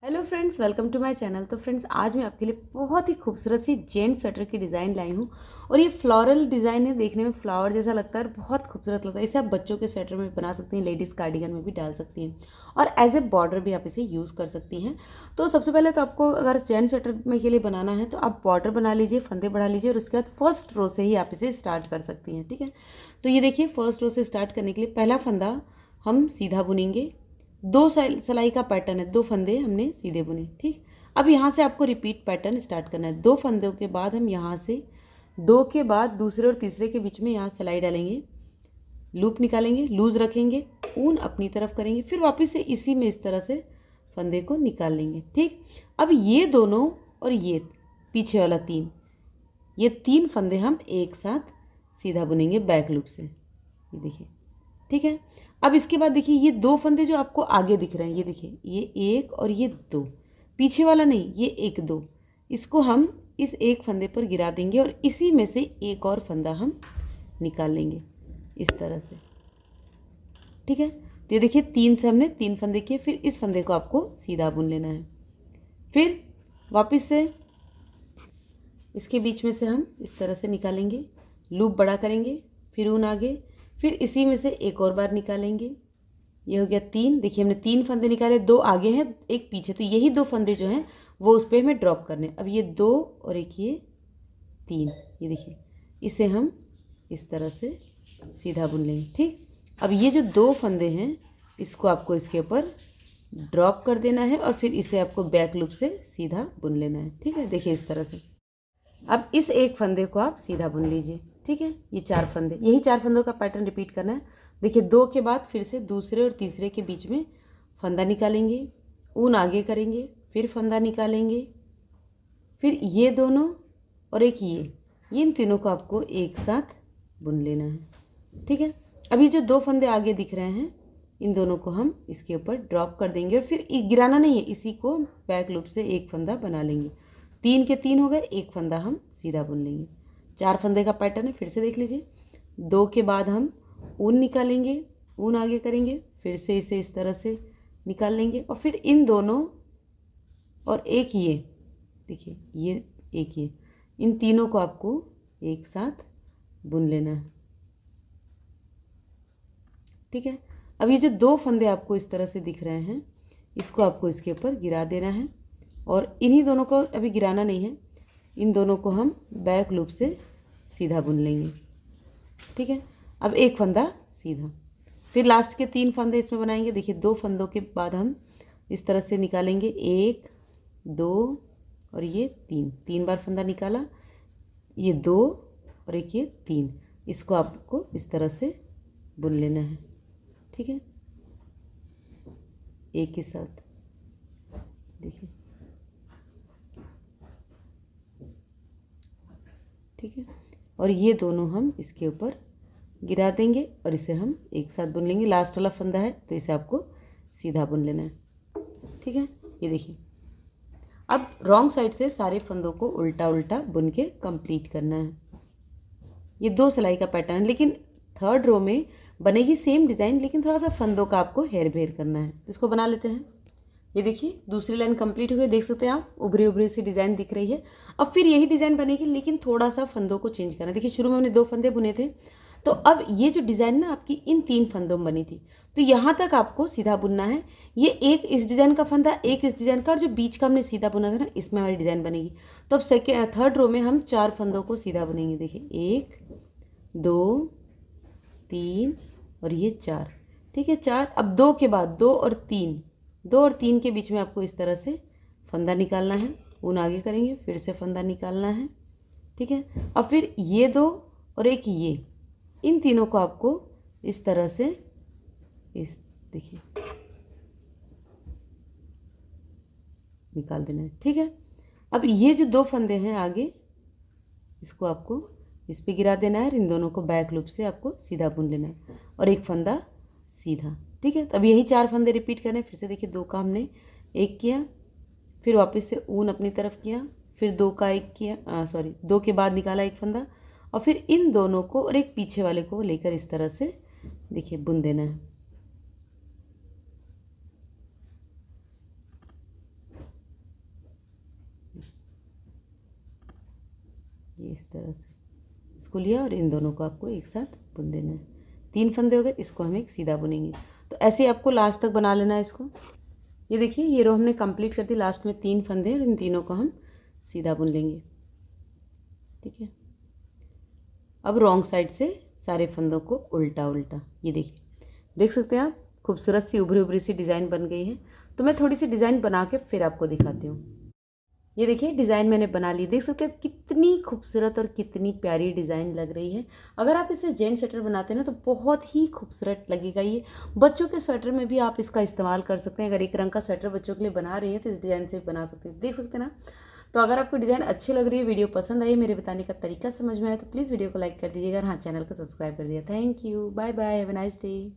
Hello friends, welcome to my channel. तो friends, आज मैं आपके लिए बहुत ही खूबसूरत सी जेंट स्वेटर की डिज़ाइन लाई हूँ। और ये फ्लोरल डिज़ाइन है, देखने में फ्लावर जैसा लगता है और बहुत खूबसूरत लगता है। इसे आप बच्चों के स्वेटर में बना सकती हैं, लेडीज़ कार्डिगन में भी डाल सकती हैं और एज ए बॉर्डर भी आप इसे यूज़ कर सकती हैं। तो सबसे पहले तो आपको अगर जेंट स्वेटर में के लिए बनाना है तो आप बॉर्डर बना लीजिए, फंदे बढ़ा लीजिए और उसके बाद फर्स्ट रो से ही आप इसे स्टार्ट कर सकती हैं। ठीक है, तो ये देखिए, फर्स्ट रो से स्टार्ट करने के लिए पहला फंदा हम सीधा बुनेंगे। दो सिलाई का पैटर्न है, दो फंदे हमने सीधे बुने। ठीक, अब यहाँ से आपको रिपीट पैटर्न स्टार्ट करना है। दो फंदों के बाद हम यहाँ से दो के बाद दूसरे और तीसरे के बीच में यहाँ सिलाई डालेंगे, लूप निकालेंगे, लूज रखेंगे, ऊन अपनी तरफ करेंगे, फिर वापस से इसी में इस तरह से फंदे को निकाल लेंगे। ठीक, अब ये दोनों और ये पीछे वाला ये तीन फंदे हम एक साथ सीधा बुनेंगे बैक लूप से। ये देखिए, ठीक है। अब इसके बाद देखिए, ये दो फंदे जो आपको आगे दिख रहे हैं, ये देखिए, ये एक और ये दो, पीछे वाला नहीं, ये एक दो, इसको हम इस एक फंदे पर गिरा देंगे और इसी में से एक और फंदा हम निकाल लेंगे इस तरह से। ठीक है, तो ये देखिए, तीन से हमने तीन फंदे किए, फिर इस फंदे को आपको सीधा बुन लेना है। फिर वापस से इसके बीच में से हम इस तरह से निकालेंगे, लूप बड़ा करेंगे, फिर ऊन आगे, फिर इसी में से एक और बार निकालेंगे। ये हो गया तीन। देखिए, हमने तीन फंदे निकाले, दो आगे हैं एक पीछे, तो यही दो फंदे जो हैं वो उस पर हमें ड्रॉप करने। अब ये दो और एक ये तीन, ये देखिए, इसे हम इस तरह से सीधा बुन लेंगे। ठीक, अब ये जो दो फंदे हैं इसको आपको इसके ऊपर ड्रॉप कर देना है और फिर इसे आपको बैक लूप से सीधा बुन लेना है। ठीक है, देखिए इस तरह से। अब इस एक फंदे को आप सीधा बुन लीजिए। ठीक है, ये चार फंदे, यही चार फंदों का पैटर्न रिपीट करना है। देखिए, दो के बाद फिर से दूसरे और तीसरे के बीच में फंदा निकालेंगे, ऊन आगे करेंगे, फिर फंदा निकालेंगे, फिर ये दोनों और एक ये इन तीनों को आपको एक साथ बुन लेना है। ठीक है, अभी जो दो फंदे आगे दिख रहे हैं इन दोनों को हम इसके ऊपर ड्रॉप कर देंगे और फिर गिराना नहीं है, इसी को बैक लूप से एक फंदा बना लेंगे। तीन के तीन हो गए, एक फंदा हम सीधा बुन लेंगे। चार फंदे का पैटर्न है, फिर से देख लीजिए। दो के बाद हम ऊन निकालेंगे, ऊन आगे करेंगे, फिर से इसे इस तरह से निकाल लेंगे और फिर इन दोनों और एक ये देखिए, ये एक ये, इन तीनों को आपको एक साथ बुन लेना है। ठीक है, अब ये जो दो फंदे आपको इस तरह से दिख रहे हैं इसको आपको इसके ऊपर गिरा देना है और इन्हीं दोनों को अभी गिराना नहीं है, इन दोनों को हम बैक लूप से सीधा बुन लेंगे। ठीक है, अब एक फंदा सीधा, फिर लास्ट के तीन फंदे इसमें बनाएंगे। देखिए, दो फंदों के बाद हम इस तरह से निकालेंगे, एक दो और ये तीन, तीन बार फंदा निकाला, ये दो और एक ये तीन, इसको आपको इस तरह से बुन लेना है। ठीक है, एक के साथ देखिए। ठीक है, और ये दोनों हम इसके ऊपर गिरा देंगे और इसे हम एक साथ बुन लेंगे। लास्ट वाला फंदा है तो इसे आपको सीधा बुन लेना है। ठीक है, ये देखिए, अब रॉन्ग साइड से सारे फंदों को उल्टा उल्टा बुन के कंप्लीट करना है। ये दो सिलाई का पैटर्न है, लेकिन थर्ड रो में बनेगी सेम डिज़ाइन, लेकिन थोड़ा सा फंदों का आपको हेर फेर करना है। इसको बना लेते हैं। ये देखिए, दूसरी लाइन कंप्लीट हो गई, देख सकते हैं आप, उभरी उभरी सी डिज़ाइन दिख रही है। अब फिर यही डिज़ाइन बनेगी, लेकिन थोड़ा सा फंदों को चेंज करना है। देखिए, शुरू में हमने दो फंदे बुने थे, तो अब ये जो डिज़ाइन ना आपकी इन तीन फंदों में बनी थी, तो यहाँ तक आपको सीधा बुनना है। ये एक इस डिज़ाइन का फंदा, एक इस डिज़ाइन का, और जो बीच का हमने सीधा बुना था ना, इसमें हमारी डिज़ाइन बनेगी। तो अब थर्ड रो में हम चार फंदों को सीधा बुनेंगे। देखिए, एक दो तीन और ये चार। ठीक है, चार। अब दो के बाद दो और तीन के बीच में आपको इस तरह से फंदा निकालना है, ऊन आगे करेंगे, फिर से फंदा निकालना है। ठीक है, अब फिर ये दो और एक ये, इन तीनों को आपको इस तरह से इस देखिए निकाल देना है। ठीक है, अब ये जो दो फंदे हैं आगे, इसको आपको इस पे गिरा देना है, इन दोनों को बैक लूप से आपको सीधा बुन लेना है और एक फंदा सीधा। ठीक है, अब यही चार फंदे रिपीट करने। फिर से देखिए, दो का हमने एक किया, फिर वापस से ऊन अपनी तरफ किया, फिर दो का एक किया, दो के बाद निकाला एक फंदा और फिर इन दोनों को और एक पीछे वाले को लेकर इस तरह से देखिए बुन देना है। इस तरह से इसको लिया और इन दोनों को आपको एक साथ बुन देना है। 3 फंदे हो गए, इसको हम एक सीधा बुनेंगे। तो ऐसे ही आपको लास्ट तक बना लेना है इसको। ये देखिए ये रो हमने कंप्लीट कर दी, लास्ट में 3 फंदे और इन तीनों को हम सीधा बुन लेंगे। ठीक है, अब रॉन्ग साइड से सारे फंदों को उल्टा उल्टा, ये देखिए देख सकते हैं आप, खूबसूरत सी उभरी उभरी सी डिज़ाइन बन गई है। तो मैं थोड़ी सी डिज़ाइन बना के फिर आपको दिखाती हूँ। ये देखिए डिज़ाइन मैंने बना ली, देख सकते हैं कितनी खूबसूरत और कितनी प्यारी डिज़ाइन लग रही है। अगर आप इसे जेंट्स स्वेटर बनाते हैं ना तो बहुत ही खूबसूरत लगेगा ये। बच्चों के स्वेटर में भी आप इसका इस्तेमाल कर सकते हैं। अगर एक रंग का स्वेटर बच्चों के लिए बना रही है तो इस डिज़ाइन से बना सकते हैं, देख सकते हैं ना। तो अगर आपको डिज़ाइन अच्छी लग रही है, वीडियो पसंद आई, मेरे बताने का तरीका समझ में आया तो प्लीज़ वीडियो को लाइक कर दीजिएगा और हाँ चैनल को सब्सक्राइब कर दिया। Thank you, bye bye, have a nice day.